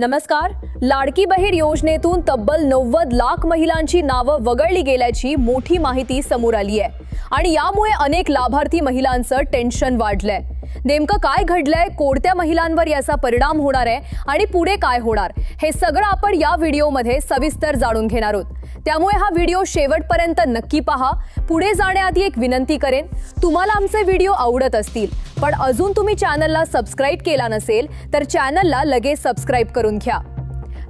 नमस्कार. लाडकी बहीण योजनेतून तब्बल 90 लाख महिलांची नावं वगळली गेल्याची मोठी माहिती समोर आली आहे आणि यामुळे अनेक लाभार्थी महिलांचं टेन्शन वाढलंय. नेमकं काय घडलंय, कोणत्या महिलांवर याचा परिणाम होणार आहे आणि पुढे काय होणार, हे सगळं आपण या व्हिडिओमध्ये सविस्तर जाणून घेणार आहोत. त्यामुळे हा व्हिडिओ शेवटपर्यंत नक्की पहा. पुढे जाण्याआधी एक विनंती करेन, तुम्हाला आमचे व्हिडिओ आवडत असतील पण अजून तुम्ही चॅनलला सबस्क्राइब केला नसेल तर चॅनलला लगेच सबस्क्राइब करून घ्या.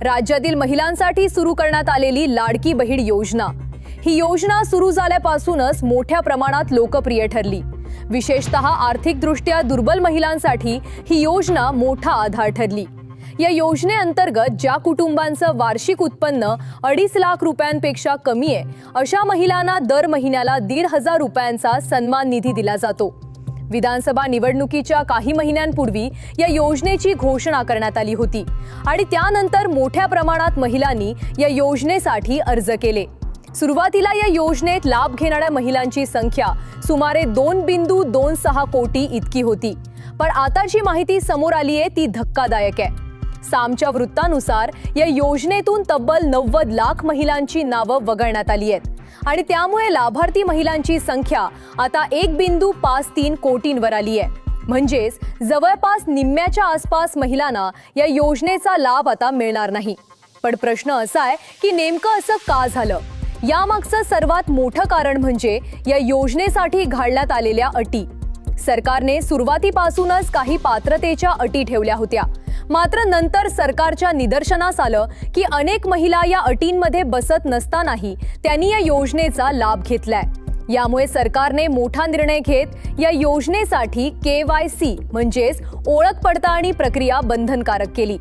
राज्यातील महिलांसाठी सुरू करण्यात आलेली लाडकी बहीण योजना ही योजना सुरू झाल्यापासूनच मोठ्या प्रमाणात लोकप्रिय ठरली. विशेषतः आर्थिकदृष्ट्या दुर्बल महिलांसाठी ही योजना मोठा आधार ठरली. या योजनेअंतर्गत ज्या कुटुंबांचं वार्षिक उत्पन्न 2.5 लाख रुपयांपेक्षा कमी आहे अशा महिलांना दर महिन्याला 1,500 रुपयांचा सन्मान निधी दिला जातो. विधानसभा निवडणुकीच्या काही महिन्यांपूर्वी या योजनेची घोषणा करण्यात आली होती आणि त्यानंतर मोठ्या प्रमाणात महिलांनी या योजनेसाठी अर्ज केले. सुरुवातीला या योजनेत लाभ घेणाऱ्या महिलांची संख्या सुमारे 2.26 कोटी इतकी होती. पण आता जी माहिती समोर आली आहे ती धक्कादायक आहे. सामच्या वृत्तानुसार या योजनेतून तब्बल 90 लाख महिलांची नावं वगळण्यात आली आहेत आणि त्यामुळे लाभार्थी महिलांची संख्या आता 1.53 कोटींवर आली आहे. म्हणजेच जवळपास निम्म्याच्या आसपास महिलांना या योजनेचा लाभ आता मिळणार नाही. पण प्रश्न असा आहे की नेमकं असं का झालं? यामागचं सर्वात मोठं कारण म्हणजे या योजनेसाठी घालण्यात आलेल्या अटी. सरकारने सुरुवातीपासूनच काही पात्रतेच्या अटी ठेवल्या होत्या, मात्र नंतर सरकारच्या निदर्शनास आलं की अनेक महिला या अटींमध्ये बसत नसतानाही त्यांनी या योजनेचा लाभ घेतलाय. यामुळे सरकारने मोठा निर्णय घेत या योजनेसाठी KYC म्हणजेच ओळख पडताळणी प्रक्रिया बंधनकारक केली.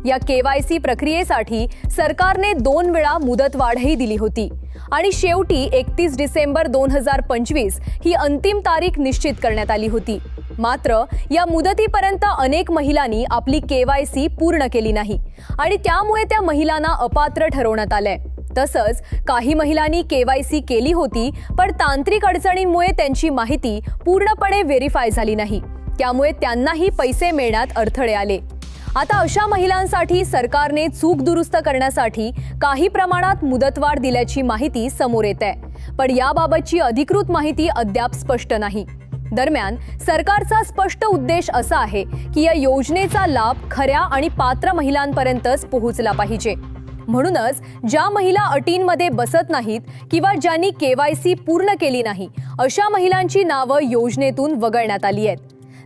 या KYC प्रक्रियेसाठी सरकारने 2 वेळा मुदतवाढही दिली होती आणि शेवटी 31 डिसेंबर 2025 ही अंतिम तारीख निश्चित करण्यात आली होती. मात्र या मुदतीपर्यंत अनेक महिलांनी आपली KYC पूर्ण केली नाही आणि त्यामुळे त्या महिलांना अपात्र ठरवण्यात आलंय. तसंच काही महिलांनी KYC केली होती पण तांत्रिक अडचणींमुळे त्यांची माहिती पूर्णपणे व्हेरीफाय झाली नाही, त्यामुळे त्यांनाही पैसे मिळण्यात अडथळे आले. आता अशा महिलांसाठी सरकारने चूक दुरुस्त करण्यासाठी काही प्रमाणात मुदतवाढ दिल्याची माहिती समोर येत आहे, पण याबाबतची अधिकृत माहिती अद्याप स्पष्ट नाही. दरम्यान सरकारचा स्पष्ट उद्देश असा आहे की या योजनेचा लाभ खऱ्या आणि पात्र महिलांपर्यंतच पोहोचला पाहिजे. म्हणूनच ज्या महिला अटींमध्ये बसत नाहीत किंवा ज्यांनी KYC पूर्ण केली नाही अशा महिलांची नावं योजनेतून वगळण्यात आली आहेत.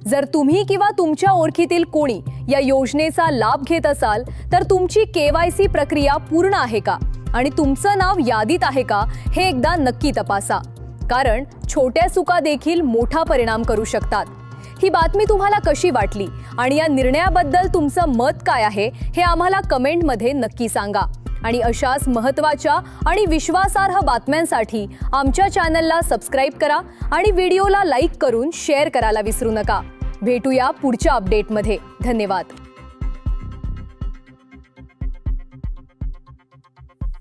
जर तुम्ही किंवा तुमच्या ओळखीतील कोणी या योजनेचा लाभ घेत असाल तर तुमची KYC प्रक्रिया पूर्ण आहे का आणि तुमचं नाव यादीत आहे का हे एकदा नक्की तपासा, कारण छोट्या चुका देखील मोठा परिणाम करू शकतात. ही बातमी तुम्हाला कशी वाटली आणि या निर्णयाबद्दल तुमचं मत काय आहे हे आम्हाला कमेंटमध्ये नक्की सांगा. आणि अशाच महत्त्वाच्या आणि विश्वासार्ह बातम्यांसाठी आमच्या चॅनलला सबस्क्राइब करा आणि व्हिडिओला लाईक करून शेअर करायला विसरू नका. भेटूया पुढच्या अपडेटमध्ये. धन्यवाद.